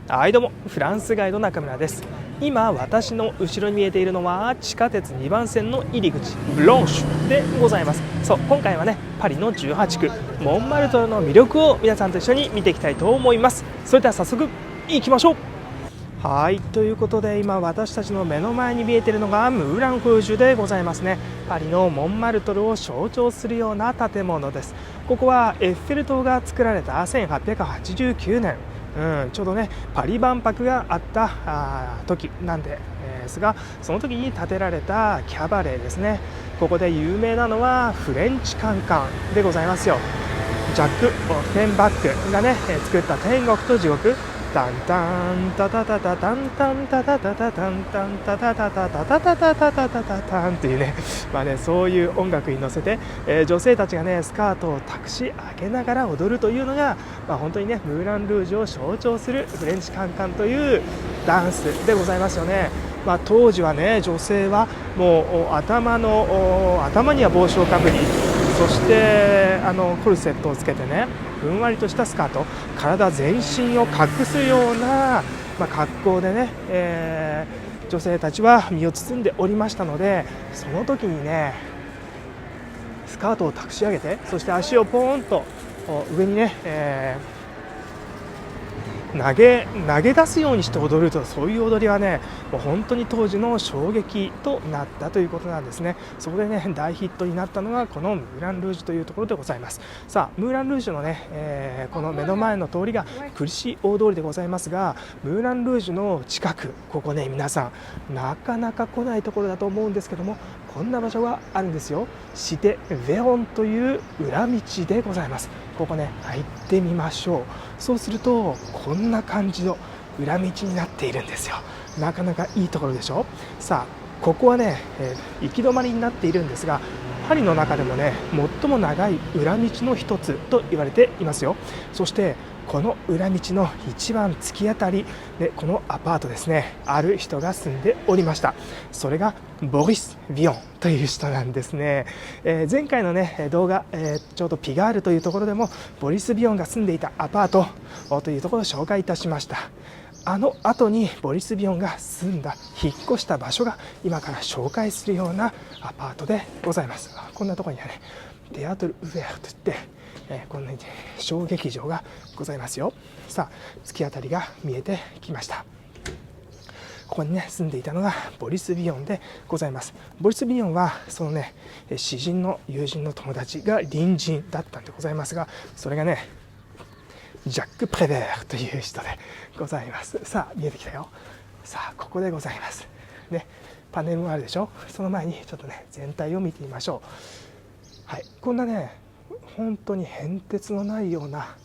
はいどうも、フランスガイド中村です。今私の後ろに見えているのは地下鉄2番線の入り口ブロンシュでございます。そう、今回はねパリの18区モンマルトルの魅力を皆さんと一緒に見ていきたいと思います。それでは早速行きましょう。はい、ということで今私たちの目の前に見えているのがムーラン・フージュでございますね。パリのモンマルトルを象徴するような建物です。ここはエッフェル塔が作られた1889年、ちょうどねパリ万博があった時なんですが、その時に建てられたキャバレーですね。ここで有名なのはフレンチカンカンでございますよ。ジャック・オフェンバックがね作った天国と地獄、タンタンタタタタタンタンタタタタタンタンタタタタタタタタタタタタタンっていうね、そういう音楽に乗せて、女性たちがねスカートをたくし上げながら踊るというのが、本当にねムーラン・ルージュを象徴するフレンチカンカンというダンスでございますよね。当時はね女性はもう頭には帽子をかぶり、そしてコルセットをつけてねふんわりとしたスカート、体全身を隠すような、格好でね、女性たちは身を包んでおりましたので、その時にねスカートをたくし上げて、そして足をポーンと上にね、投げ出すようにして踊ると、そういう踊りはねもう本当に当時の衝撃となったということなんですね。そこでね大ヒットになったのがこのムーラン・ルージュというところでございます。さあムーラン・ルージュのね、この目の前の通りがクルシー大通りでございますが、ムーラン・ルージュの近く、ここね皆さんなかなか来ないところだと思うんですけども、こんな場所があるんですよ。シテ・ヴェオンという裏道でございます。ここね入ってみましょう。そうするとこんな感じの裏道になっているんですよ。なかなかいいところでしょ。さあここはね、行き止まりになっているんですが、パリの中でもね最も長い裏道の一つと言われていますよ。そしてこの裏道の一番突き当たりでこのアパートですね、ある人が住んでおりました。それがボリス・ビヨンという人なんですね。前回のね動画、ちょうどピガールというところでもボリス・ビヨンが住んでいたアパートというところを紹介いたしました。あの後にボリス・ビヨンが住んだ引っ越した場所が今から紹介するようなアパートでございます。こんなところにはねテアトル・ウェアといって、こんなに小劇場がございますよ。さあ突き当たりが見えてきました。ここにね住んでいたのがボリス・ビヨンでございます。ボリス・ビヨンはそのね詩人の友人の友達が隣人だったんでございますが、それがねジャック・プレベールという人でございます。さあ見えてきたよ。さあここでございますね。パネルもあるでしょ。その前にちょっとね全体を見てみましょう。はい、こんなね本当に変哲のないような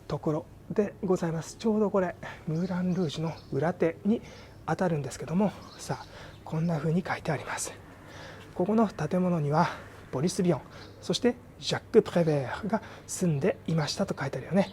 ところでございます。ちょうどこれムーラン・ルージュの裏手に当たるんですけども、さあこんな風に書いてあります。ここの建物にはボリス・ビヨン、そしてジャック・プレベールが住んでいましたと書いてあるよね。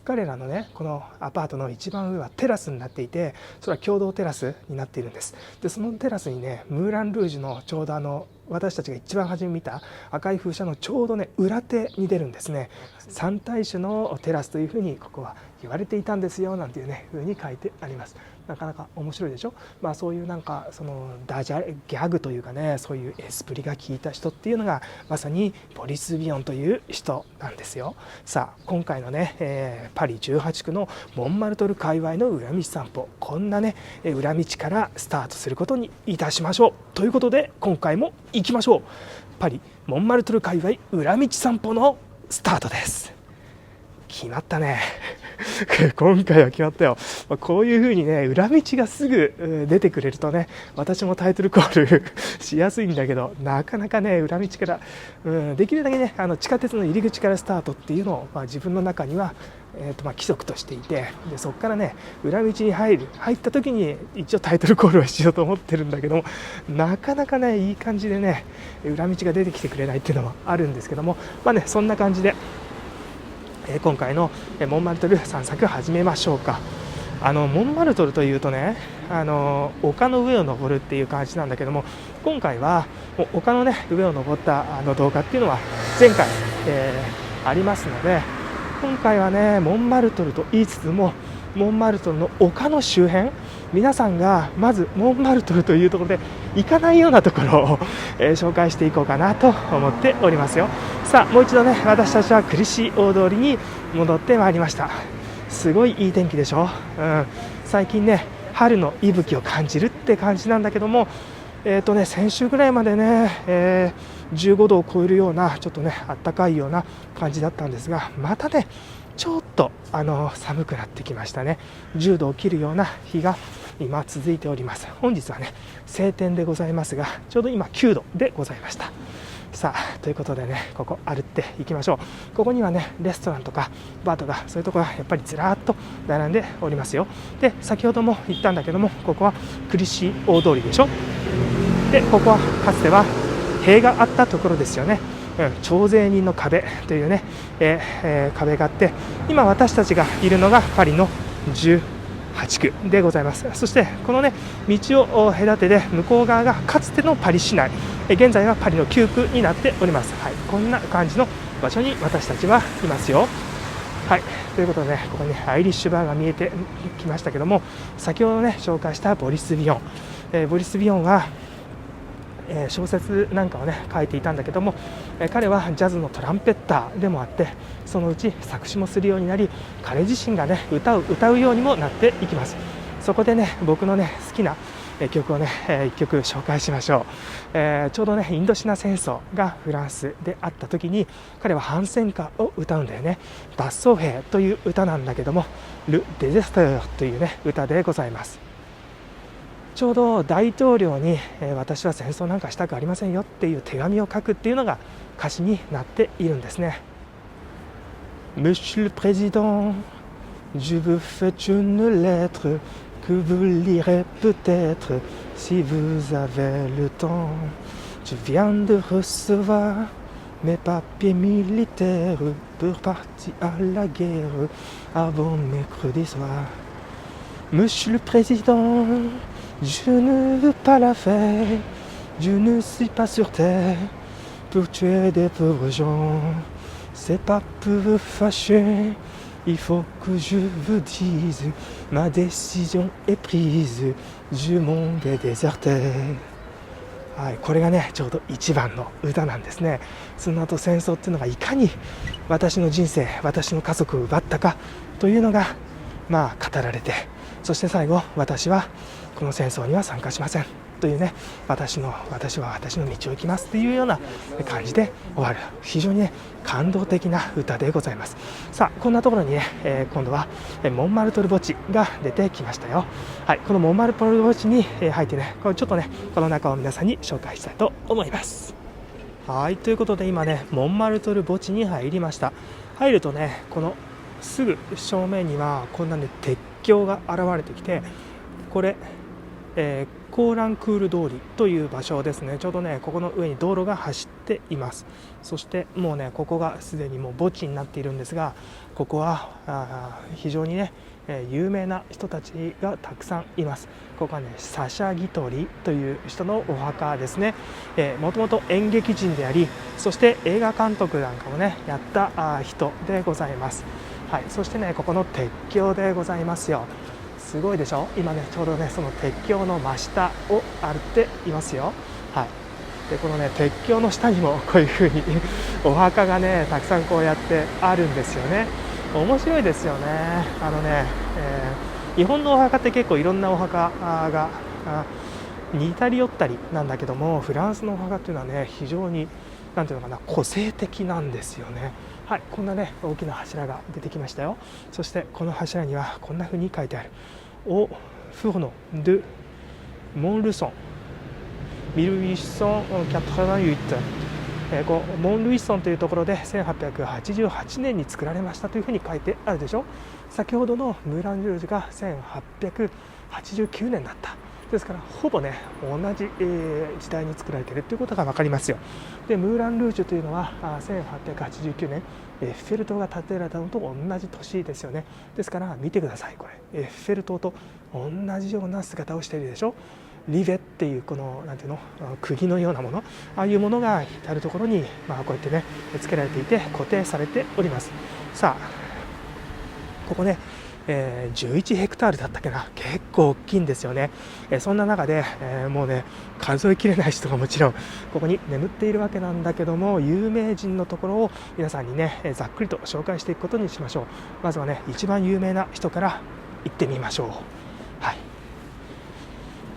彼らのねこのアパートの一番上はテラスになっていて、それは共同テラスになっているんです。でそのテラスにねムーラン・ルージュのちょうど私たちが一番初め見た赤い風車のちょうどね裏手に出るんですね。三大種のテラスというふうにここは言われていたんですよなんていうね風に書いてあります。なかなか面白いでしょ。そういうなんかそのギャグというかね、そういうエスプリが効いた人っていうのがまさにボリス・ビヨンという人なんですよ。さあ今回のね、パリ18区のモンマルトル界隈の裏道散歩、こんなね裏道からスタートすることにいたしましょう。ということで今回も行きましょう。パリモンマルトル界隈裏道散歩のスタートです。決まったね今回は決まったよ。こういう風にね裏道がすぐ出てくれるとね、私もタイトルコールしやすいんだけど、なかなかね裏道から、できるだけね地下鉄の入り口からスタートっていうのを、自分の中には規則としていて、でそこからね裏道に入った時に一応タイトルコールをしようと思ってるんだけども、なかなかねいい感じでね裏道が出てきてくれないっていうのもあるんですけども、そんな感じで今回のモンマルトル散策始めましょうか。モンマルトルというとね丘の上を登るっていう感じなんだけども、今回は丘のね上を登った動画っていうのは前回、ありますので、今回はねモンマルトルと言いつつもモンマルトルの丘の周辺、皆さんがまずモンマルトルというところで行かないようなところを、紹介していこうかなと思っておりますよ。さあもう一度ね、私たちはクリシー大通りに戻ってまいりました。すごいいい天気でしょ、最近ね春の息吹を感じるって感じなんだけども、先週ぐらいまでね、15度を超えるようなちょっとね暖かいような感じだったんですが、またねちょっと寒くなってきましたね。10度を切るような日が今続いております。本日はね晴天でございますが、ちょうど今9度でございました。さあということでね、ここ歩っていきましょう。ここにはねレストランとかバーとかそういうところがやっぱりずらっと並んでおりますよ。で先ほども言ったんだけども、ここはクリシー大通りでしょ。でここはかつては塀があったところですよね。徴税人の壁というね、壁があって、今私たちがいるのがパリの18区でございます。そしてこのね道を隔てで向こう側がかつてのパリ市内、現在はパリの9区になっております。はい、こんな感じの場所に私たちはいますよ。はい、ということでね、ここに、ね、アイリッシュバーが見えてきましたけども、先ほどね紹介したボリス・ビヨン、ボリス・ビヨンは小説なんかをね書いていたんだけども、彼はジャズのトランペッターでもあって、そのうち作詞もするようになり、彼自身がね歌うようにもなっていきます。そこでね僕のね好きな曲をね1曲紹介しましょう。ちょうどねインドシナ戦争がフランスであった時に、彼は反戦歌を歌うんだよね。脱走兵という歌なんだけども、ル・デゼスターというね歌でございます。ちょうど大統領に、私は戦争なんかしたくありませんよっていう手紙を書くっていうのが歌詞になっているんですね。Monsieur le Président, je vous fais une lettre que vous lirez peut-être si vous avez le temps. Je viens de recevoir mes papiers militaires pour partir à la guerre avant mercredi soir. Monsieur le Président, je ne veux pas la faire, je ne suis pas sur terre pour tuer des pauvres gens. C'est pas pour fâcher, il faut que je vous dise, ma décision est prise, je m'en vais déserter。はい、これがねちょうど一番の歌なんですね。その後戦争っていうのがいかに私の人生、私の家族を奪ったかというのが語られて、そして最後、私はこの戦争には参加しませんというね、私は私の道を行きますというような感じで終わる、非常にね感動的な歌でございます。さあこんなところにね、今度はモンマルトル墓地が出てきましたよ。はい、このモンマルトル墓地に入ってね、これちょっとねこの中を皆さんに紹介したいと思います。はい、ということで今ねモンマルトル墓地に入りました。入るとね、このすぐ正面にはこんなね鉄橋が現れてきて、これ、コーランクール通りという場所ですね。ちょうどねここの上に道路が走っています。そしてもうねここがすでにもう墓地になっているんですが、ここは非常にね有名な人たちがたくさんいます。ここはねサシャ・ギトリという人のお墓ですね。もともと演劇人であり、そして映画監督なんかもねやった人でございます。はい、そしてねここの鉄橋でございますよ。すごいでしょ。今ねちょうどねその鉄橋の真下を歩っていますよ。はい、でこのね鉄橋の下にもこういう風にお墓がねたくさんこうやってあるんですよね。面白いですよね。日本のお墓って結構いろんなお墓が似たり寄ったりなんだけども、フランスのお墓っていうのはね非常になんていうのかな、個性的なんですよね。はい、こんなね大きな柱が出てきましたよ。そしてこの柱にはこんな風に書いてある。オ・フォーノ・ド・モンルソン1888、こうモンルイソンというところで1888年に作られましたというふうに書いてあるでしょ。先ほどのムーラン・ルージュが1889年だった。ですからほぼね同じ時代に作られているということが分かりますよ。でムーラン・ルージュというのは1889年エッフェル塔が建てられたのと同じ年ですよね。ですから見てください、これエッフェル塔と同じような姿をしているでしょ。リベっていうこのなんていうの釘のようなもの、ああいうものが至るところにこうやってねつけられていて固定されております。さあここね11ヘクタールだったっけな、結構大きいんですよね。そんな中で、もうね数えきれない人がもちろんここに眠っているわけなんだけども、有名人のところを皆さんにねざっくりと紹介していくことにしましょう。まずはね一番有名な人から行ってみましょう。はい、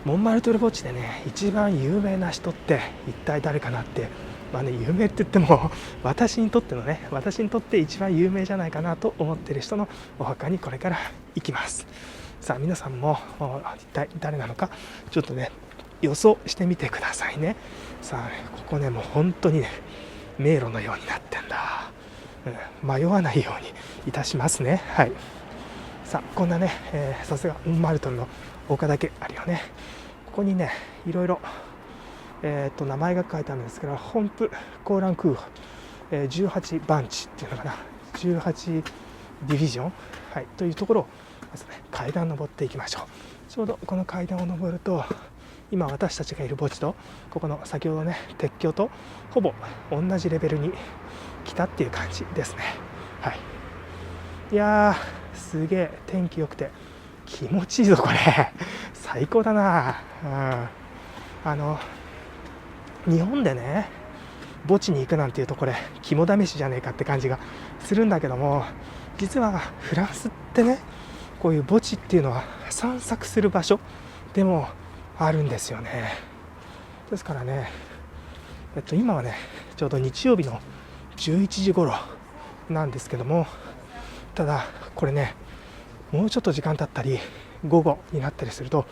モンマルトル墓地でね一番有名な人って一体誰かなって、有名って言っても私にとって一番有名じゃないかなと思っている人のお墓にこれから行きます。さあ皆さんも一体誰なのかちょっとね予想してみてくださいね。さあここねもう本当にね迷路のようになってんだ、迷わないようにいたしますね。はい、さあこんなね、さすがモンマルトルの丘だけあるよね。ここにねいろいろ名前が書いてあるんですけど、本プコーランクー、18番地っていうのかな、18ディビジョン、はい、というところをまずね階段登っていきましょう。ちょうどこの階段を登ると今私たちがいる墓地とここの先ほどね鉄橋とほぼ同じレベルに来たっていう感じですね。はい、いやーすげえ天気良くて気持ちいいぞこれ最高だな。日本でね墓地に行くなんていうとこれ肝試しじゃねえかって感じがするんだけども、実はフランスってねこういう墓地っていうのは散策する場所でもあるんですよね。ですからね、今はねちょうど日曜日の11時頃なんですけども、ただこれねもうちょっと時間経ったり午後になったりすると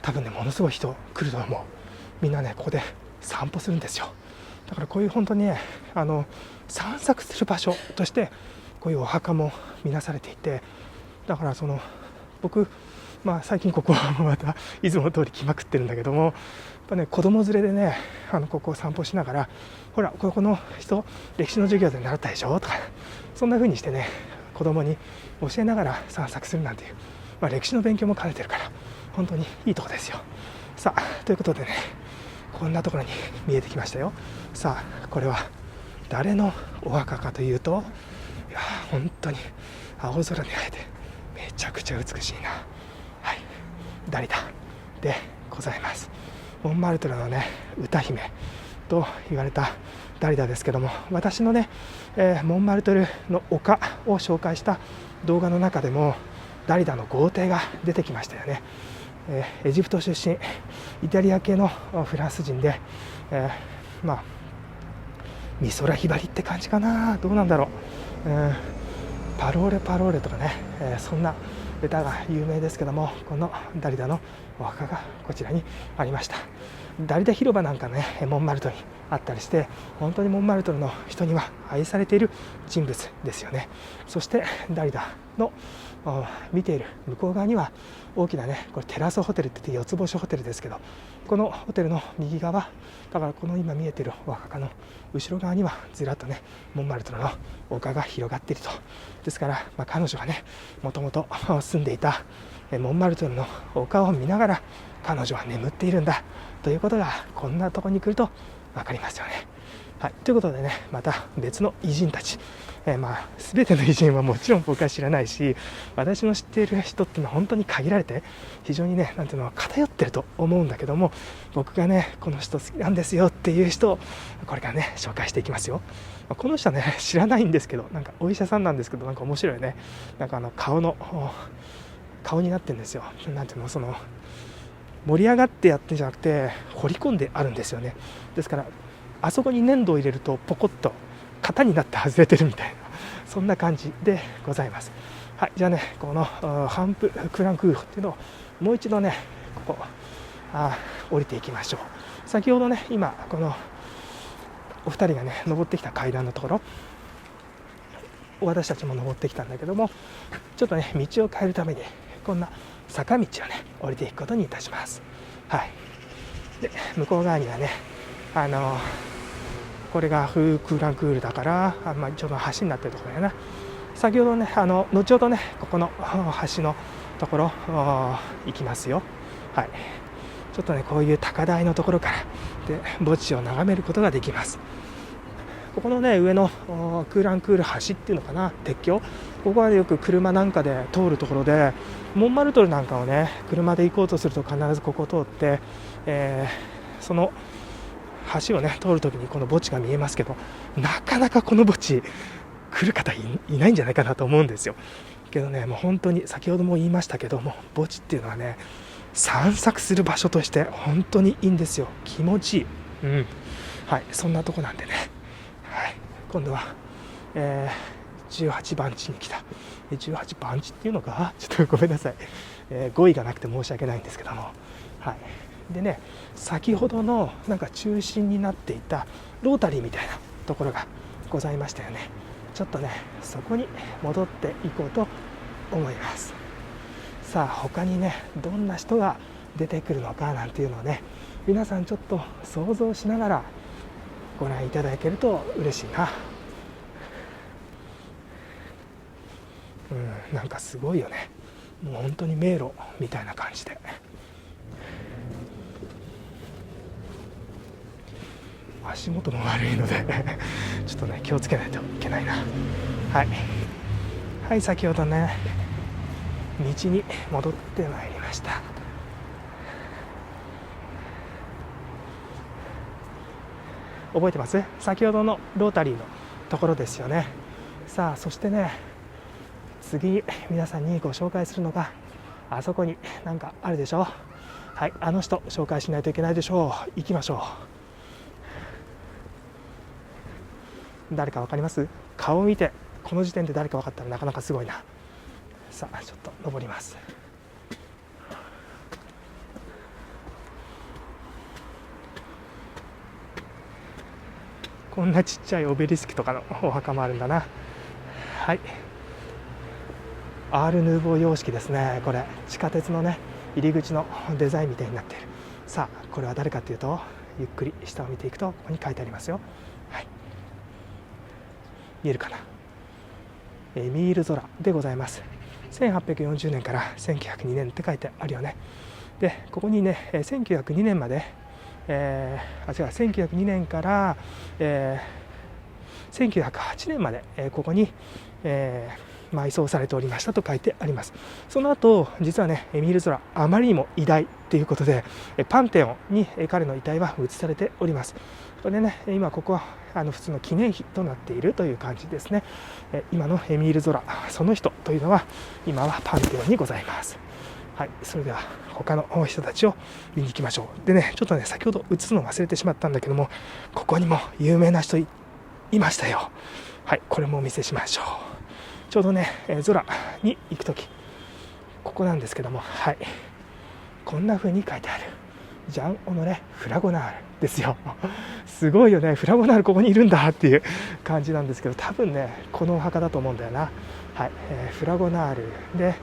多分ねものすごい人来ると思う。みんなねここで散歩するんですよ。だからこういう本当にね散策する場所としてこういうお墓も見なされていて、だから僕、最近ここはまたいつも通り来まくってるんだけども、やっぱね子供連れでねここを散歩しながら、ほらここの人歴史の授業で習ったでしょとか、そんな風にしてね子供に教えながら散策するなんていう、歴史の勉強も兼ねてるから本当にいいとこですよ。さあということでねこんなところに見えてきましたよ。さあこれは誰のお墓かというと、いや本当に青空に映えてめちゃくちゃ美しいな。はい、ダリダでございます。モンマルトルのね歌姫と言われたダリダですけども、私のね、モンマルトルの丘を紹介した動画の中でもダリダの豪邸が出てきましたよね。エジプト出身イタリア系のフランス人で、美空ひばりって感じかな、どうなんだろう、パローレパローレとかね、そんな歌が有名ですけども、このダリダのお墓がこちらにありました。ダリダ広場なんかねモンマルトルにあったりして、本当にモンマルトルの人には愛されている人物ですよね。そしてダリダの見ている向こう側には大きなねこれテラスホテルって言って4つ星ホテルですけど、このホテルの右側だからこの今見えているお墓の後ろ側にはずらっとねモンマルトルの丘が広がっていると。ですから、彼女がねもともと住んでいたモンマルトルの丘を見ながら彼女は眠っているんだということがこんなところに来ると分かりますよね。はい、ということでねまた別の偉人たち、全ての偉人はもちろん僕は知らないし、私の知っている人っていうのは本当に限られて非常にねなんていうの偏ってると思うんだけども、僕がねこの人好きなんですよっていう人をこれからね紹介していきますよ。この人はね知らないんですけど、なんかお医者さんなんですけど、なんか面白いね、なんか顔になってるんですよ。なんていうの盛り上がってやってんじゃなくて掘り込んであるんですよね。ですからあそこに粘土を入れるとポコッと型になって外れてるみたいな、そんな感じでございます。はい、じゃあねこのハンプクランクーフっていうのをもう一度ねここ降りていきましょう。先ほどね今このお二人がね登ってきた階段のところ私たちも登ってきたんだけども、ちょっとね道を変えるためにこんな坂道をね降りていくことにいたします。はい、で向こう側にはねこれがフークランクールだから、ちょうど橋になってるところだよな。先ほどね後ほどねここの橋のところ行きますよ。はい、ちょっとねこういう高台のところからで墓地を眺めることができます。ここのね上のクーランクール橋っていうのかな、鉄橋、ここはよく車なんかで通るところで、モンマルトルなんかをね車で行こうとすると必ずここを通って、その橋をね通るときにこの墓地が見えますけど、なかなかこの墓地来る方 いないんじゃないかなと思うんですよ。けどね、もう本当に先ほども言いましたけども、墓地っていうのはね散策する場所として本当にいいんですよ。気持ちいい、はい、そんなとこなんでね、はい、今度は、18番地に来た。18番地っていうのか、ちょっとごめんなさい、語彙がなくて申し訳ないんですけども、はい、でね、先ほどのなんか中心になっていたロータリーみたいなところがございましたよね。ちょっとねそこに戻っていこうと思います。さあ他にねどんな人が出てくるのかなんていうのをね、皆さんちょっと想像しながらご覧いただけると嬉しいな。なんかすごいよね。もう本当に迷路みたいな感じで、足元も悪いのでちょっとね気をつけないといけないな。はい、はい、先ほどね道に戻ってまいりました。覚えてます？先ほどのロータリーのところですよね。さあそしてね、次皆さんにご紹介するのがあそこになんかあるでしょ。はい、あの人紹介しないといけないでしょう。行きましょう。誰か分かります？顔を見てこの時点で誰か分かったらなかなかすごいな。さあちょっと登ります。こんなちっちゃいオベリスクとかのお墓もあるんだな。はい、アール・ヌーボー様式ですね。これ地下鉄のね入り口のデザインみたいになっている。さあこれは誰かというと、ゆっくり下を見ていくとここに書いてありますよ。はい、見えるかな。エミール・ゾラでございます。1840年から1902年って書いてあるよね。でここにね1902年まで、1902年から、1908年まで、ここに、埋葬されておりましたと書いてあります。その後実はねエミール・ゾラあまりにも偉大ということでパンテオンに彼の遺体は移されております。これでね今ここは普通の記念碑となっているという感じですね。今のエミール・ゾラその人というのは今はパンテオンにございます。はい、それでは他の人たちを見に行きましょう。でねちょっとね先ほど映すの忘れてしまったんだけども、ここにも有名な人 いましたよ。はい、これもお見せしましょう。ちょうどねゾラに行くときここなんですけども、はい、こんな風に書いてある。ジャン・オノレ・フラゴナールですよ。すごいよね、フラゴナールここにいるんだっていう感じなんですけど、多分ねこのお墓だと思うんだよな。はい、フラゴナールで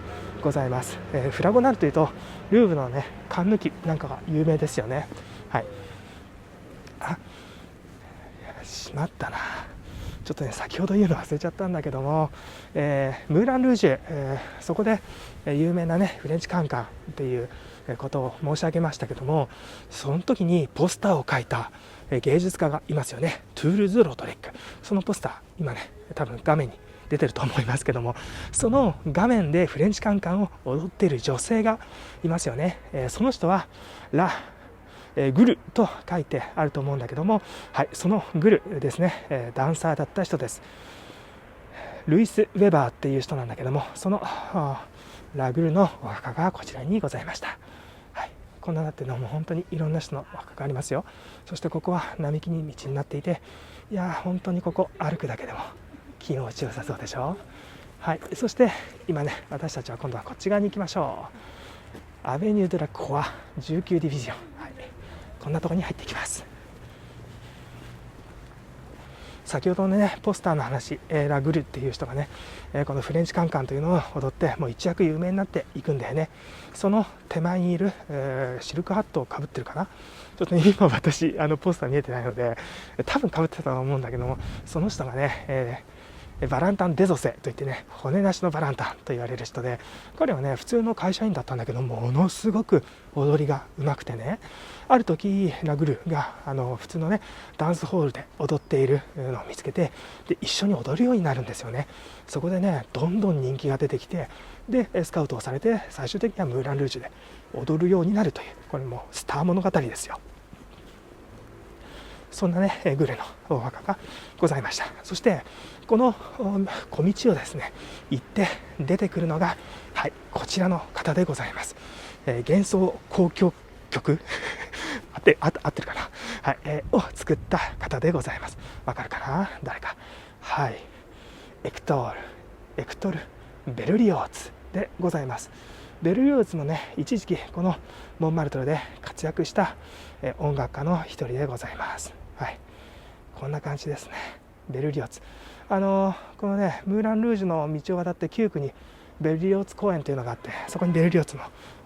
ございます。フラゴナールというとルーブのね缶抜きなんかが有名ですよね。はい、あ、しまったな。ちょっとね先ほど言うの忘れちゃったんだけども、ムーラン・ルージュ、そこで有名なねフレンチカンカンっていうことを申し上げましたけども、その時にポスターを描いた芸術家がいますよね。トゥールズ・ロトレック。そのポスター今ね多分画面に出てると思いますけども、その画面でフレンチカンカンを踊っている女性がいますよね。その人はラ・グルと書いてあると思うんだけども、はい、そのグルですね、ダンサーだった人です。ルイス・ウェバーっていう人なんだけども、そのラグルのお墓がこちらにございました。はい、こんななってのも本当にいろんな人のお墓がありますよ。そしてここは並木に道になっていて、いや本当にここ歩くだけでも気持ちよさそうでしょ。はい、そして今ね私たちは今度はこっち側に行きましょう。アベニュー・ド・ラ・コア19ディビジョン、はい、こんなところに入っていきます。先ほどのねポスターの話、ラグルっていう人がね、このフレンチカンカンというのを踊ってもう一躍有名になっていくんだよね。その手前にいる、シルクハットをかぶってるかな。ちょっと、ね、今私ポスター見えてないので多分かぶってたと思うんだけども、その人がね、バランタン・デゾセといってね、骨なしのバランタンと言われる人で、彼はね普通の会社員だったんだけど、ものすごく踊りがうまくてね、ある時ラグルが普通のねダンスホールで踊っているのを見つけて、で一緒に踊るようになるんですよね。そこでねどんどん人気が出てきて、でスカウトをされて、最終的にはムーラン・ルージュで踊るようになるという、これもスター物語ですよ。そんなねグレのお墓がございました。そしてこの小道をですね行って出てくるのが、はい、こちらの方でございます。幻想交響曲合ってるかな、はい、を作った方でございます。わかるかな、誰か。はい、エクトル・ベルリオーツでございます。ベルリオーツもね一時期このモンマルトルで活躍した音楽家の一人でございます。はい、こんな感じですね。ベルリオーツ、このねムーラン・ルージュの道を渡って9区にベルリオーツ公園というのがあって、そこにベルリオーツ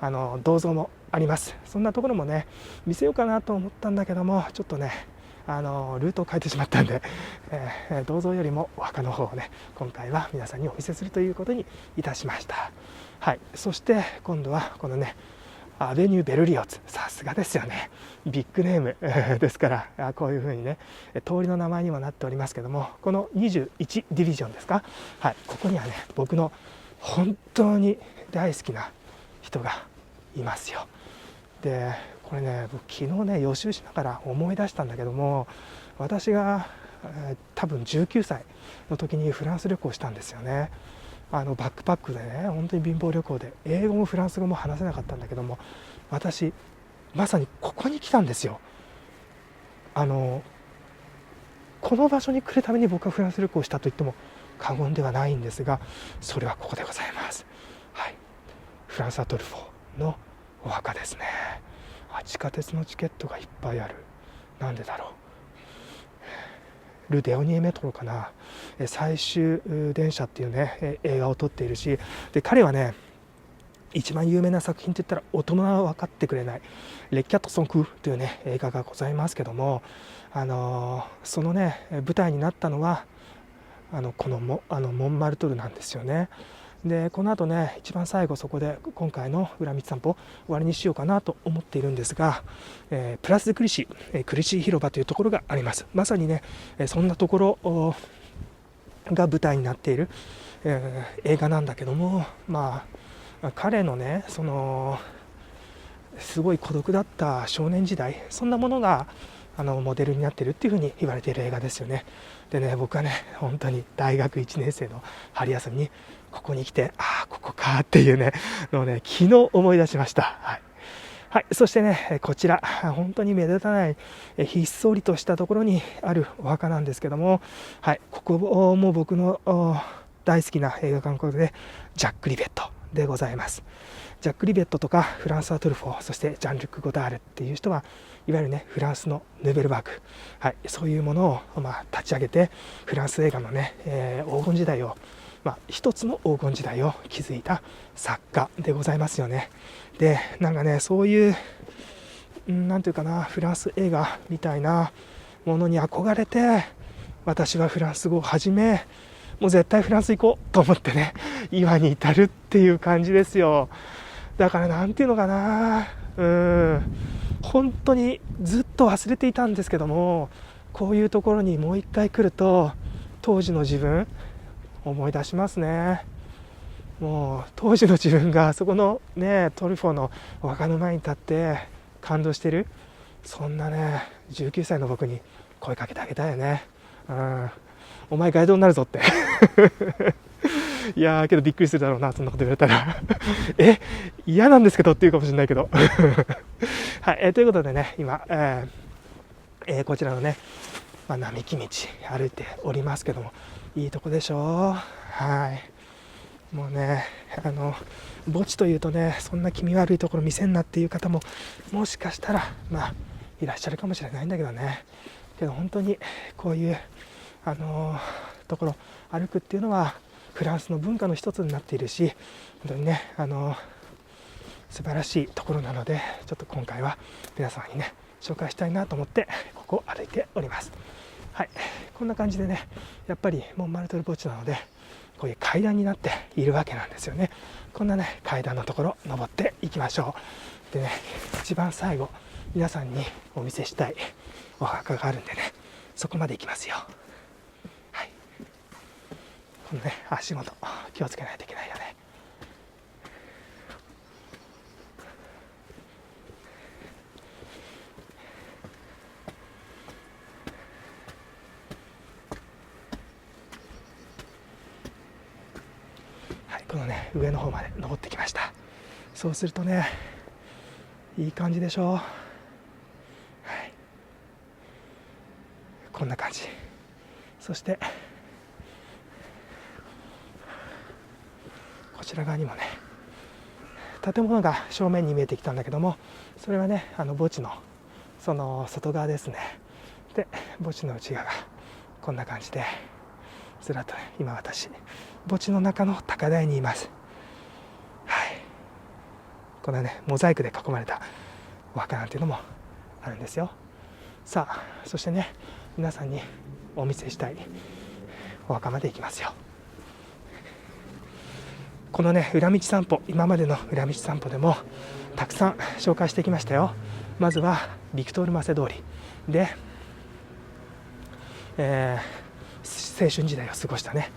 の銅像もあります。そんなところもね見せようかなと思ったんだけども、ちょっとねルートを変えてしまったんで、銅像よりもお墓の方をね今回は皆さんにお見せするということにいたしました。はい、そして今度はこのねアベニュー・ベルリオーツ、さすがですよね、ビッグネームですから、こういうふうにね通りの名前にもなっておりますけども、この21ディビジョンですか、はい、ここにはね僕の本当に大好きな人がいますよ。でこれね僕昨日ね予習しながら思い出したんだけども、私が、多分19歳の時にフランス旅行したんですよね。バックパックでね本当に貧乏旅行で、英語もフランス語も話せなかったんだけども、私まさにここに来たんですよ。この場所に来るために僕はフランス旅行をしたと言っても過言ではないんですが、それはここでございます。はい、フランソワ・トルフォーのお墓ですね。地下鉄のチケットがいっぱいある。なんでだろう。ル・デオニエメトロかな、最終電車っていうね映画を撮っているし、で彼はね一番有名な作品といったら大人は分かってくれないレ・キャットソンクというね映画がございますけども、そのね舞台になったのはこのモンマルトルなんですよね。でこの後ね一番最後そこで今回の裏道散歩終わりにしようかなと思っているんですが、プラス・デ・クリシー、クリシー広場というところがあります。まさにねそんなところが舞台になっている、映画なんだけども、まあ彼のねそのすごい孤独だった少年時代、そんなものがモデルになっているっていうふうに言われている映画ですよね。でね僕はね本当に大学1年生の春休みにここに来て、ここかっていうねのをね昨日思い出しました。はいはい、そしてねこちら本当に目立たないひっそりとしたところにあるお墓なんですけども、はい、ここも僕の大好きな映画監督でジャック・リベットでございます。ジャック・リベットとかフランソワ・トルフォー、そしてジャン・ルック・ゴダールっていう人はいわゆるねフランスのヌーベルバーグ、はい、そういうものを、立ち上げてフランス映画のね、黄金時代を、一つの黄金時代を築いた作家でございますよね。でなんかねそういうなんていうかな、フランス映画みたいなものに憧れて私はフランス語を始め、もう絶対フランス行こうと思ってね今に至るっていう感じですよ。だからなんていうのかな、本当にずっと忘れていたんですけども、こういうところにもう一回来ると当時の自分思い出しますね。もう当時の自分がそこのねトルフォーのお墓の前に立って感動してる、そんなね19歳の僕に声かけてあげたいよね。お前ガイドになるぞっていやーけどびっくりするだろうな、そんなこと言われたら嫌なんですけどっていうかもしれないけどはい、ということでね今、こちらのね、並木道歩いておりますけども、いいとこでしょう。はい、もうね墓地というとねそんな気味悪いところ見せんなっていう方ももしかしたらいらっしゃるかもしれないんだけどね、けど本当にこういうところ歩くっていうのはフランスの文化の一つになっているし、本当にね素晴らしいところなので、ちょっと今回は皆さんにね紹介したいなと思ってここを歩いております。はい、こんな感じでね、やっぱりモンマルトル墓地なのでこういう階段になっているわけなんですよね。こんなね階段のところ登っていきましょう。でね、一番最後皆さんにお見せしたいお墓があるんでね、そこまで行きますよ。はい、このね足元気をつけないといけないよね。はい、このね上の方まで登ってきました。そうするとね、いい感じでしょう。はい、こんな感じ。そしてこちら側にもね建物が正面に見えてきたんだけども、それはね墓地のその外側ですね。で墓地の内側がこんな感じでずらっと、ね、今私墓地の中の高台にいます。はい、このねモザイクで囲まれたお墓なんていうのもあるんですよ。さあそしてね、皆さんにお見せしたいお墓まで行きますよ。このね裏道散歩、今までの裏道散歩でもたくさん紹介してきましたよ。まずはビクトール・マセ通りで、青春時代を過ごしたね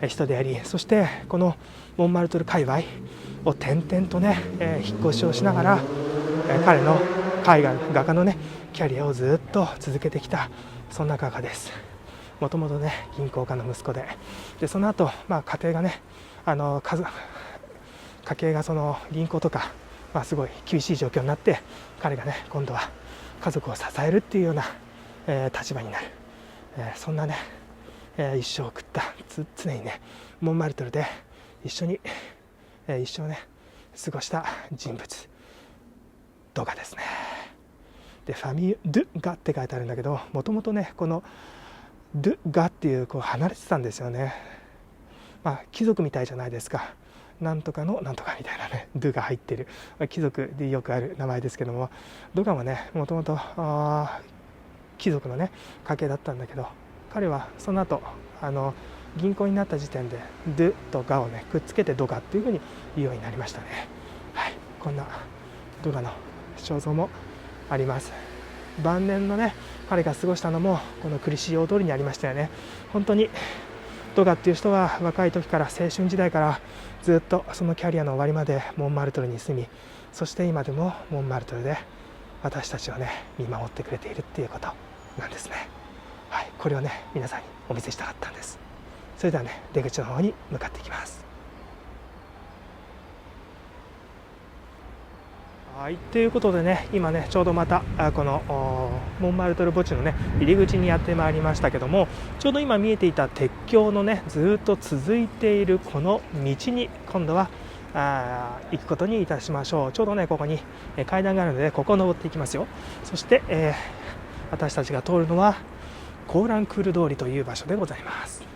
人であり、そしてこのモンマルトル界隈を転々とね、引っ越しをしながら、彼の絵画家のねキャリアをずっと続けてきた、そんな画家です。もともとね銀行家の息子で、その後、家庭がね家計がその銀行とか、すごい厳しい状況になって、彼がね今度は家族を支えるっていうような、立場になる、そんなね、一生を送った。常にねモンマルトルで一緒に、一生ね過ごした人物、ドガですね。でファミュ・ドゥ・ガって書いてあるんだけど、もともとねこのドゥ・ガっていう離れてたんですよね。貴族みたいじゃないですか。なんとかのなんとかみたいなねドゥが入ってる、貴族でよくある名前ですけども、ドガもねもともと貴族のね家系だったんだけど、彼はその後銀行になった時点でドゥとガをねくっつけてドガっていうふうに言うようになりましたね。はい、こんなドガの肖像もあります。晩年のね彼が過ごしたのもこのクリシオ通りにありましたよね。本当にドガっていう人は若い時から、青春時代からずっとそのキャリアの終わりまでモンマルトルに住み、そして今でもモンマルトルで私たちをね見守ってくれているっていうことなんですね。はい、これをね皆さんにお見せしたかったんです。それではね出口の方に向かっていきます。はい、ということでね、今ねちょうどまたこのモンマルトル墓地のね入り口にやってまいりましたけども、ちょうど今見えていた鉄橋のねずっと続いているこの道に今度は行くことにいたしましょう。ちょうどねここに階段があるので、ここを登っていきますよ。そして、私たちが通るのはコーランクール通りという場所でございます。行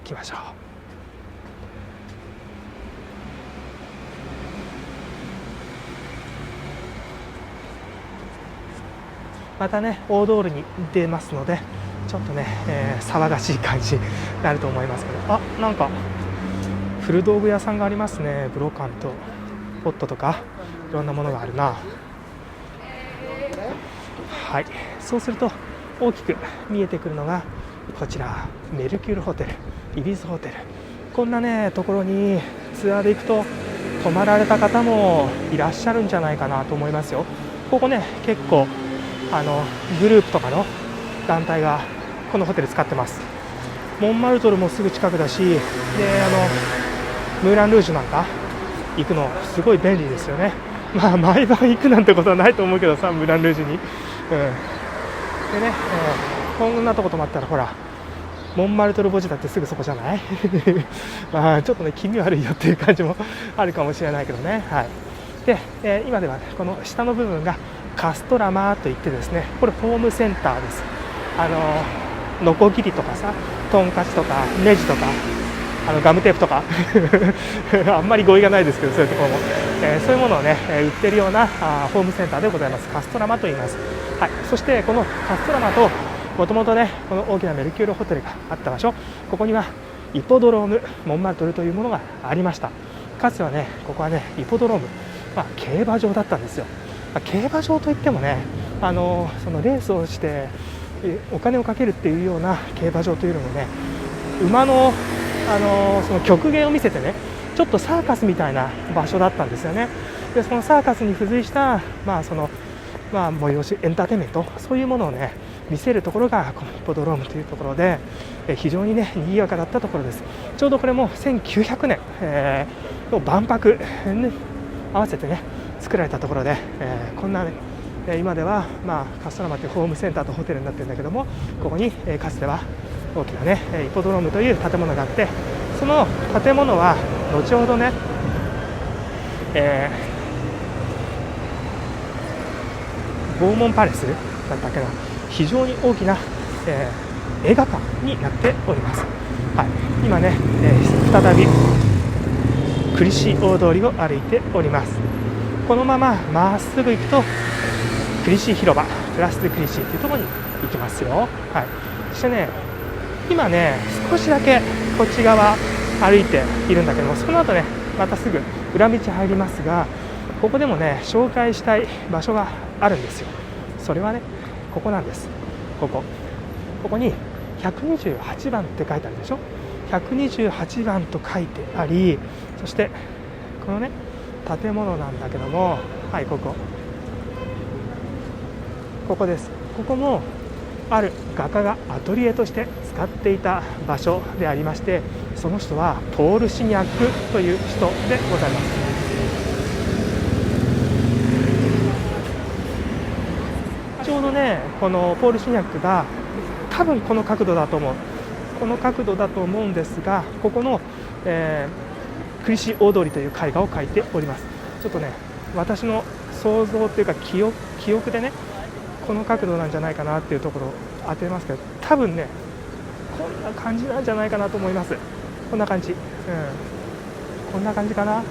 きましょう。またね大通りに出ますので、ちょっとね、騒がしい感じになると思いますけど、なんか古道具屋さんがありますね。ブロカンとポットとかいろんなものがあるな。はい、そうすると大きく見えてくるのがこちらメルキュールホテル、イビスホテル。こんなねところにツアーで行くと泊まられた方もいらっしゃるんじゃないかなと思いますよ。ここね結構グループとかの団体がこのホテル使ってます。モンマルトルもすぐ近くだし、でムーランルージュなんか行くのすごい便利ですよね。毎晩行くなんてことはないと思うけどさ、ムーランルージュに、でね、こんなとこ泊まったらほらモンマルトル墓地だってすぐそこじゃないちょっとね気味悪いよっていう感じもあるかもしれないけどね。はい、で、今では、ね、この下の部分がカストラマといってですね、これホームセンターです。ノコギリとかさ、トンカチとかネジとかガムテープとかあんまり語彙がないですけど、そういうところも、そういうものをね売ってるようなホームセンターでございます。カストラマと言います。はい、そしてこのカストラマともともとねこの大きなメルキュールホテルがあった場所、ここにはイポドロームモンマルトルというものがありました。かつてはねここはねイポドローム、競馬場だったんですよ。競馬場といってもねそのレースをしてお金をかけるっていうような競馬場というのもね、馬のその曲芸を見せてねちょっとサーカスみたいな場所だったんですよね。でそのサーカスに付随した催しエンターテインメント、そういうものをね見せるところがこのヒポドロームというところで、非常にね賑やかだったところです。ちょうどこれも1900年、の万博に合わせてね作られたところで、こんなね今ではカストラマというホームセンターとホテルになっているんだけども、ここにかつては大きなねヒポドロームという建物があって、その建物は後ほどね、ボーモンパレスだったっけな、非常に大きな、映画館になっております。はい、今ね、再びクリシー大通りを歩いております。このまままっすぐ行くとクリシー広場プラスでクリシーというところに行きますよ。はい、そしてね今ね少しだけこっち側歩いているんだけども、その後ねまたすぐ裏道入りますが、ここでもね紹介したい場所があるんですよ。それはねここなんです。ここに128番って書いてあるでしょ。128番と書いてあり、そしてこのね建物なんだけども、はい、ここです。ここもある画家がアトリエとして使っていた場所でありまして、その人はポール・シニャックという人でございます。ちょうどねこのポール・シニャックが多分この角度だと思うんですが、ここの、クリシー大通りという絵画を描いております。ちょっとね私の想像というか記憶でねこの角度なんじゃないかなっていうところを当てますけど、多分ねこんな感じなんじゃないかなと思います。こんな感じ、こんな感じかな。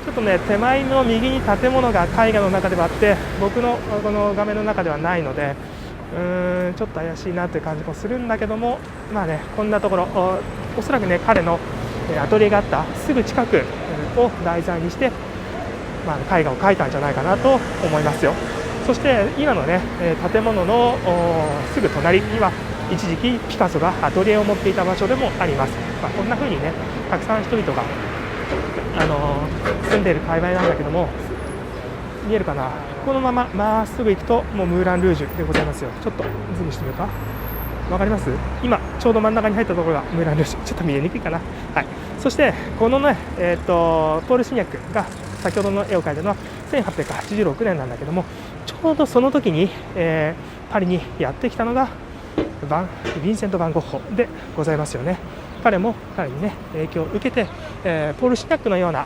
ちょっとね手前の右に建物が絵画の中ではあって、僕のこの画面の中ではないのでちょっと怪しいなという感じもするんだけども、こんなところ おそらくね彼のアトリエがあったすぐ近くを題材にして、絵画を描いたんじゃないかなと思いますよ。そして今のね建物のすぐ隣には一時期ピカソがアトリエを持っていた場所でもあります。こんな風にねたくさん人々が、住んでいる界隈なんだけども、見えるかな。このまままっすぐ行くともうムーランルージュでございますよ。ちょっとズームしてみようか。わかります？今ちょうど真ん中に入ったところがムーランルージュ。ちょっと見えにくいかな。はい、そしてこのね、ポール・シニャックが先ほどの絵を描いたのは1886年なんだけども、ちょうどその時に、パリにやってきたのがヴィンセント・ヴァン・ゴッホでございますよね。彼も彼にね影響を受けて、ポール・シニャックのような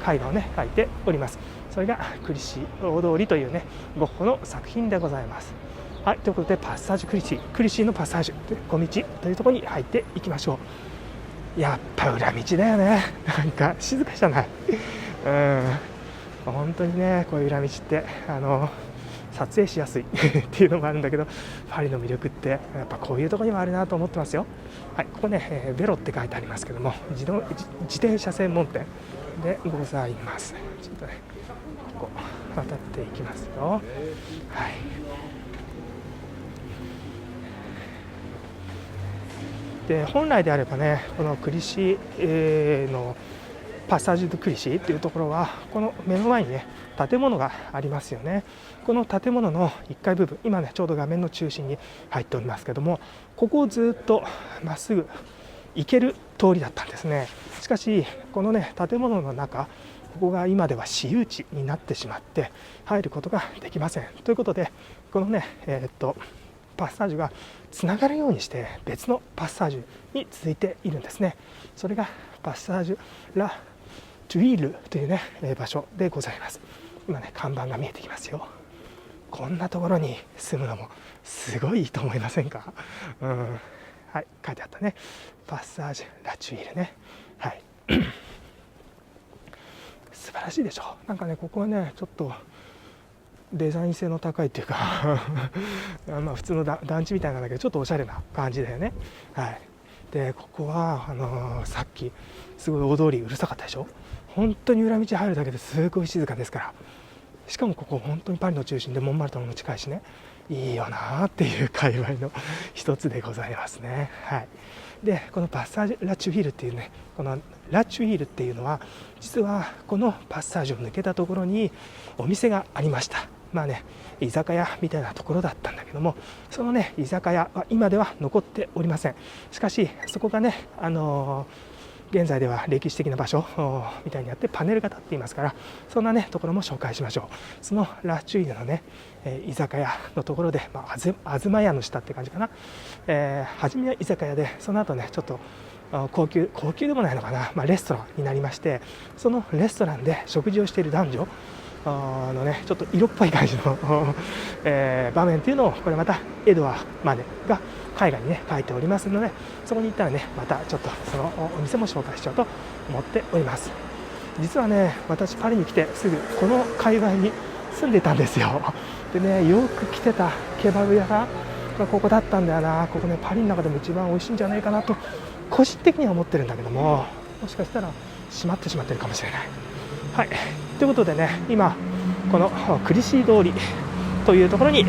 絵画をね描いております。それがクリシー大通りというねゴッホの作品でございます。はい、ということでパッサージクリシーのパッサージ小道というところに入っていきましょう。やっぱ裏道だよね。なんか静かじゃない。本当にねこういう裏道って撮影しやすいっていうのもあるんだけど、パリの魅力ってやっぱこういうところにもあるなと思ってますよ。はい、ここね、ベロって書いてありますけども、自転車専門店でございます。ちょっとねここ渡っていきますよ。はい、で本来であればねこのクリシー、のパッサージ・ド・クリシーというところはこの目の前にね建物がありますよね。この建物の1階部分、今ねちょうど画面の中心に入っておりますけども、ここをずっとまっすぐ行ける通りだったんですね。しかしこのね建物の中、ここが今では私有地になってしまって入ることができません。ということでこのねパッサージュがつながるようにして別のパッサージュに続いているんですね。それがパッサージュ・ラ・トゥイールというね場所でございます。今ね看板が見えてきますよ。こんなところに住むのもすごいいいと思いませんか？はい、書いてあったね。パッサージュ・ラ・トゥイールね。はい素晴らしいでしょ。なんかねここはねちょっとデザイン性の高いっていうかまあ普通の団地みたいなんだけど、ちょっとおしゃれな感じだよね。はい、でここはさっきすごい大通りうるさかったでしょ。本当に裏道入るだけですごい静かですから。しかもここ本当にパリの中心でモンマルトルも近いしね、いいよなっていう界隈の一つでございますね。はい、でこのパッサージュ・ラ・チュイールっていうね、このラ・チュイールっていうのは実はこのパッサージュを抜けたところにお店がありました。まあね、居酒屋みたいなところだったんだけども、そのね居酒屋は今では残っておりません。しかしそこがね、現在では歴史的な場所みたいにあってパネルが立っていますから、そんなねところも紹介しましょう。そのラ・チュイールのね、居酒屋のところで、あずま屋の下って感じかな、初めは居酒屋で、その後ねちょっと高級でもないのかな、レストランになりまして、そのレストランで食事をしている男女のねちょっと色っぽい感じの場面というのを、これまたエドワー・マネが絵画にね描いておりますので、そこに行ったらねまたちょっとそのお店も紹介しようと思っております。実はね私パリに来てすぐこの界隈に住んでたんですよ。でね、よく来てたケバブ屋がここだったんだよな。ここねパリの中でも一番美味しいんじゃないかなと個人的には思ってるんだけども、もしかしたら閉まってしまってるかもしれない。はい、ということでね、今このクリシー通りというところに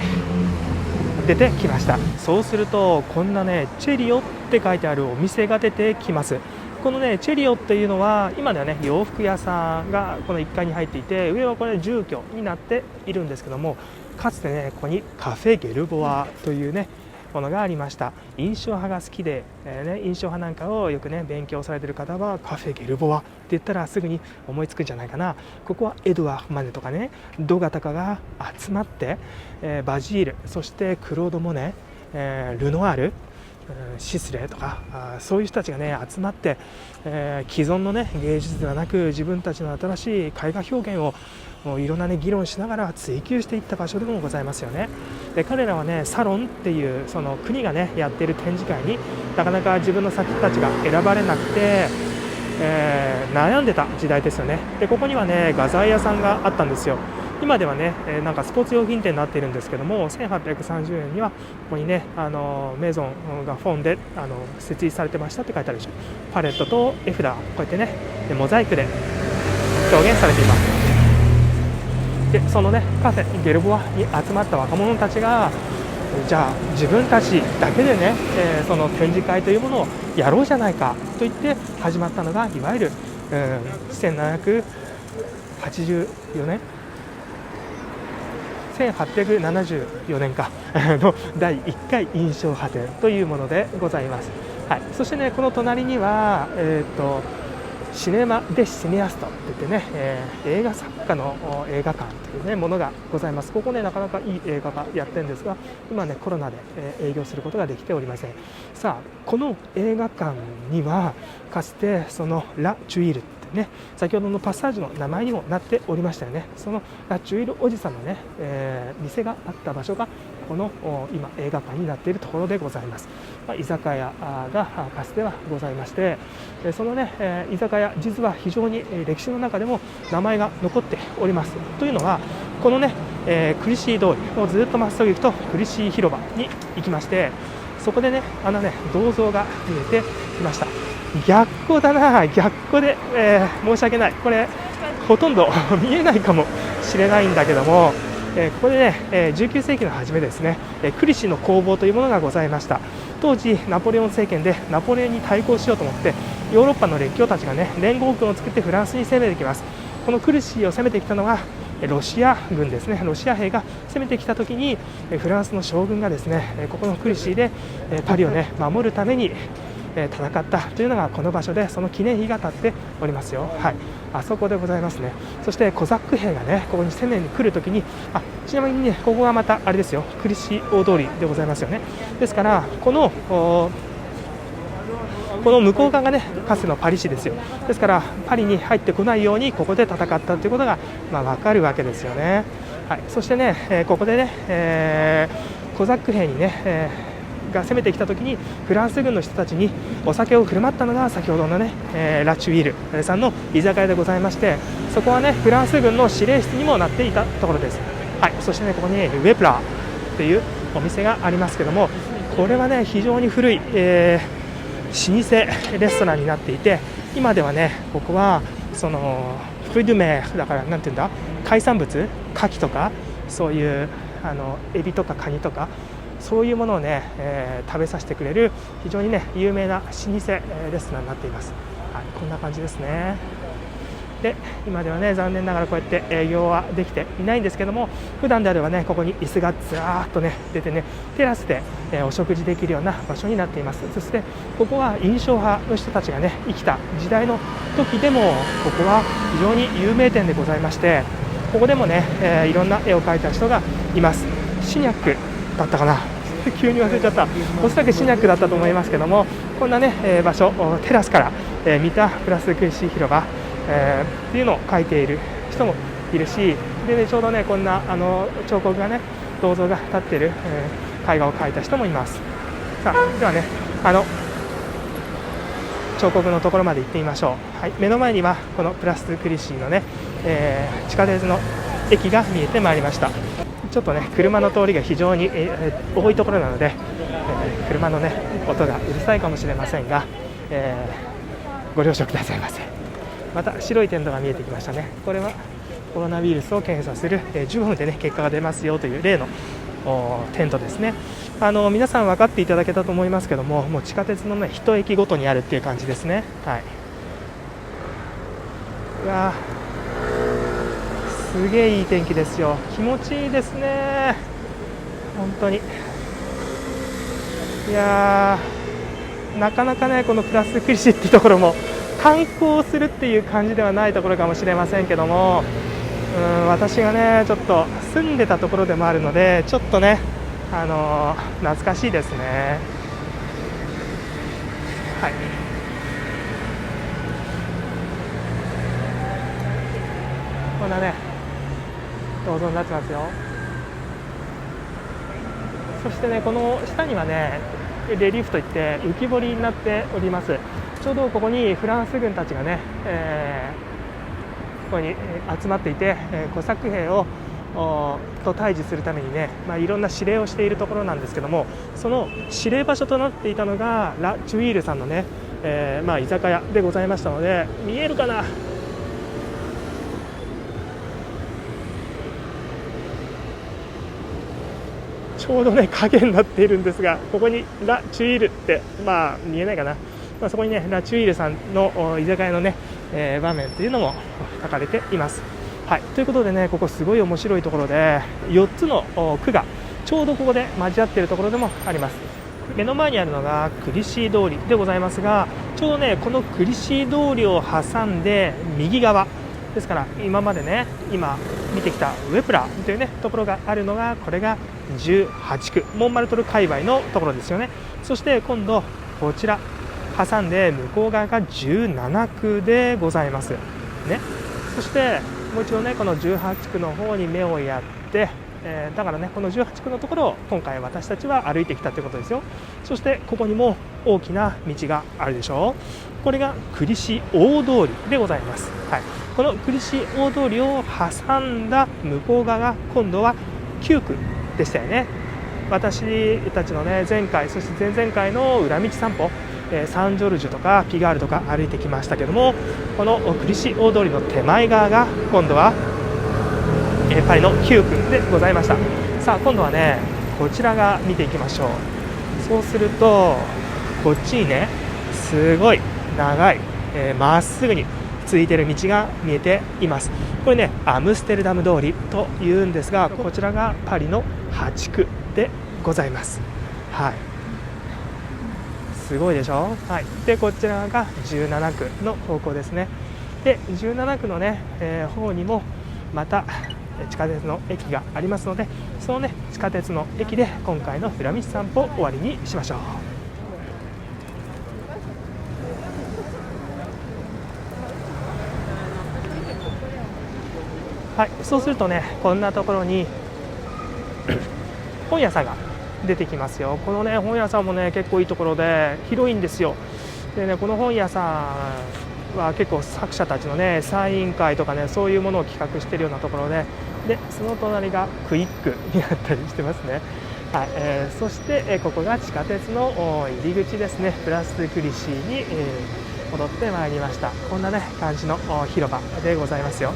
出てきました。そうするとこんなねチェリオって書いてあるお店が出てきます。このねチェリオっていうのは今ではね洋服屋さんがこの1階に入っていて、上はこれ住居になっているんですけども、かつてねここにカフェゲルボアというねものがありました。印象派が好きで、印象派なんかをよくね勉強されている方はカフェゲルボアって言ったらすぐに思いつくんじゃないかな。ここはエドワー・マネとかねドガとかが集まって、バジール、そしてクロード・モネ、ルノワール、シスレーとかそういう人たちがね集まって、既存のね芸術ではなく自分たちの新しい絵画表現をもういろんなね議論しながら追求していった場所でもございますよね。で彼らはねサロンっていうその国がねやっている展示会になかなか自分の作品たちが選ばれなくて、悩んでた時代ですよね。でここにはね画材屋さんがあったんですよ。今ではね、なんかスポーツ用品店になっているんですけども、1830年にはここにねメゾンがフォンで設立されてましたって書いてあるでしょ。パレットと絵札こうやってねモザイクで表現されています。でそのねカフェゲルボアに集まった若者たちが、じゃあ自分たちだけでね、その展示会というものをやろうじゃないかと言って始まったのが、いわゆる、1784年1874年かの第1回印象派展というものでございます。はい、そしてねこの隣には、シネマ・デ・シネアストといってね、映画作家の映画館という、ね、ものがございます。ここねなかなかいい映画がやってるんですが、今ねコロナで、営業することができておりません。さあこの映画館にはかつてそのラ・チュイールってね、先ほどのパッサージュの名前にもなっておりましたよね。そのラ・チュイールおじさんのね、店があった場所がこの今映画館になっているところでございます。居酒屋がかつてはございまして、そのね居酒屋実は非常に歴史の中でも名前が残っております。というのはこのね、クリシー通りをずっとまっすぐ行くとクリシー広場に行きまして、そこでね銅像が見えてきました。逆光だな、逆光で、申し訳ない、これほとんど見えないかもしれないんだけども、ここでね、19世紀の初めですね、クリシの工房というものがございました。当時ナポレオン政権でナポレオンに対抗しようと思ってヨーロッパの列強たちがね連合軍を作ってフランスに攻めてきます。このクリシを攻めてきたのがロシア軍ですね。ロシア兵が攻めてきたときにフランスの将軍がですねここのクリシでパリをね守るために戦ったというのがこの場所で、その記念碑が立っておりますよ。はい、あそこでございますね。そしてコザック兵がねここに攻めに来るときに、ちなみにねここがまたあれですよ、クリシ大通りでございますよね。ですからこの向こう側がねかつてのパリ市ですよ。ですからパリに入ってこないようにここで戦ったということが分かるわけですよね。はい、そしてね、ここでね、コザック兵にね、が攻めてきたときにフランス軍の人たちにお酒を振る舞ったのが先ほどのね、ラ・チュイールさんの居酒屋でございまして、そこはねフランス軍の司令室にもなっていたところです。はい、そしてねここにウェプラーというお店がありますけども、これはね非常に古い、老舗レストランになっていて、今ではねここはそのフルドゥメだからなんていうんだ、海産物、牡蠣とかそういうエビとかカニとかそういうものをね、食べさせてくれる非常にね有名な老舗レストランになっています。はい、こんな感じですね。で今ではね残念ながらこうやって営業はできていないんですけども、普段であればねここに椅子がずらーっとね出てねテラスで、お食事できるような場所になっています。そしてここは印象派の人たちがね生きた時代の時でもここは非常に有名店でございまして、ここでもね、いろんな絵を描いた人がいます。シニャックだったかな急に忘れちゃった。おそらくシニャックだったと思いますけども、こんなね、場所テラスから、見たプラスクリシー広場、っていうのを描いている人もいるし、でね、ちょうどねこんな彫刻がね銅像が立っている、絵画を描いた人もいます。さあではね彫刻のところまで行ってみましょう。はい、目の前にはこのプラスクリシーのね、地下鉄の駅が見えてまいりました。ちょっとね車の通りが非常に、多いところなので、車のね音がうるさいかもしれませんが、ご了承くださいませ。また白いテントが見えてきましたね。これはコロナウイルスを検査する、15分でね結果が出ますよという例のテントですね。皆さん分かっていただけたと思いますけども、もう地下鉄のね一駅ごとにあるっていう感じですね。はい、うわすげえいい天気ですよ。気持ちいいですね本当に。いやーなかなかねこのプラスクリシーっていうところも観光するっていう感じではないところかもしれませんけども、私がねちょっと住んでたところでもあるのでちょっとね、懐かしいですね。はい、こんなね銅像になってますよ。そしてねこの下にはねレリーフといって浮き彫りになっております。ちょうどここにフランス軍たちがね、ここに集まっていて、コサック兵をと対峙するためにね、いろんな指令をしているところなんですけども、その指令場所となっていたのがラ・チュイールさんのね、居酒屋でございましたので、見えるかな、ちょうどね影になっているんですが、ここにラ・チュイールって見えないかな、そこにねラ・チュイールさんの居酒屋のね、場面というのも書かれています。はい、ということでねここすごい面白いところで4つの区がちょうどここで交わっているところでもあります。目の前にあるのがクリシー通りでございますが、ちょうどねこのクリシー通りを挟んで右側ですから、今までね今見てきたウェプラというねところがあるのが、これが18区モンマルトル界隈のところですよね。そして今度こちら挟んで向こう側が17区でございますね。そしてもう一度ねこの18区の方に目をやって、だからねこの18区のところを今回私たちは歩いてきたということですよ。そしてここにも大きな道があるでしょう。これがクリシ大通りでございます。はい、このクリシ大通りを挟んだ向こう側が今度は9区でしたよね。私たちのね前回そして前々回の裏道散歩、サンジョルジュとかピガールとか歩いてきましたけども、このクリシ大通りの手前側が今度は、パリの9区でございました。さあ今度はねこちらが見ていきましょう。そうするとこっちにねすごい長いまっすぐに続いている道が見えています。これねアムステルダム通りというんですが、こちらがパリの8区でございます。はい、すごいでしょ。はい、でこちらが17区の方向ですね。で17区のね、方にもまた地下鉄の駅がありますので、そのね地下鉄の駅で今回の裏道散歩を終わりにしましょう。はい、そうするとねこんなところに本屋さんが出てきますよ。このね本屋さんもね結構いいところで広いんですよ。でねこの本屋さんは結構作者たちのねサイン会とかねそういうものを企画しているようなところで、でその隣がクイックになったりしてますね。はい、そして、ここが地下鉄の入り口ですね。プラスクリシーに、戻ってまいりました。こんなね感じの広場でございますよ。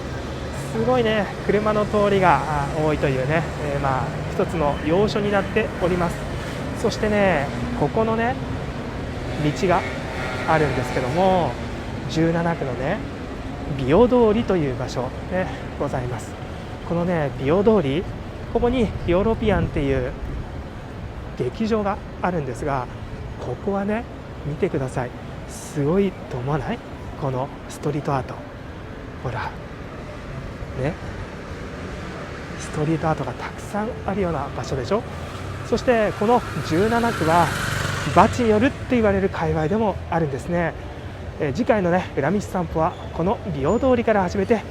すごいね車の通りが多いというね、一つの要所になっております。そしてねここのね道があるんですけども、17区のね美容通りという場所でございます。このね美容通り、ここにヨーロピアンっていう劇場があるんですが、ここはね見てください。すごいと思わない？このストリートアート、ほらね、ストリートアートがたくさんあるような場所でしょ。そしてこの17区はバチによるって言われる界隈でもあるんですね。次回のね裏道散歩はこの美容通りから始めて、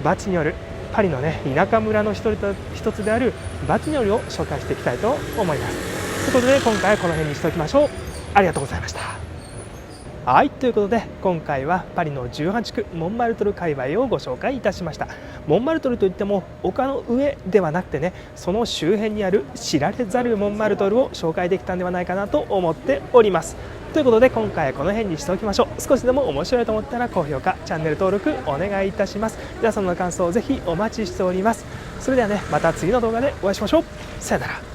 バチによるパリのね田舎村の一つであるバチによるを紹介していきたいと思います。ということで今回はこの辺にしておきましょう。ありがとうございました。はい、ということで今回はパリの18区モンマルトル界隈をご紹介いたしました。モンマルトルといっても丘の上ではなくてね、その周辺にある知られざるモンマルトルを紹介できたんではないかなと思っております。ということで今回はこの辺にしておきましょう。少しでも面白いと思ったら高評価、チャンネル登録お願いいたします。皆さんの感想をぜひお待ちしております。それではね、また次の動画でお会いしましょう。さよなら。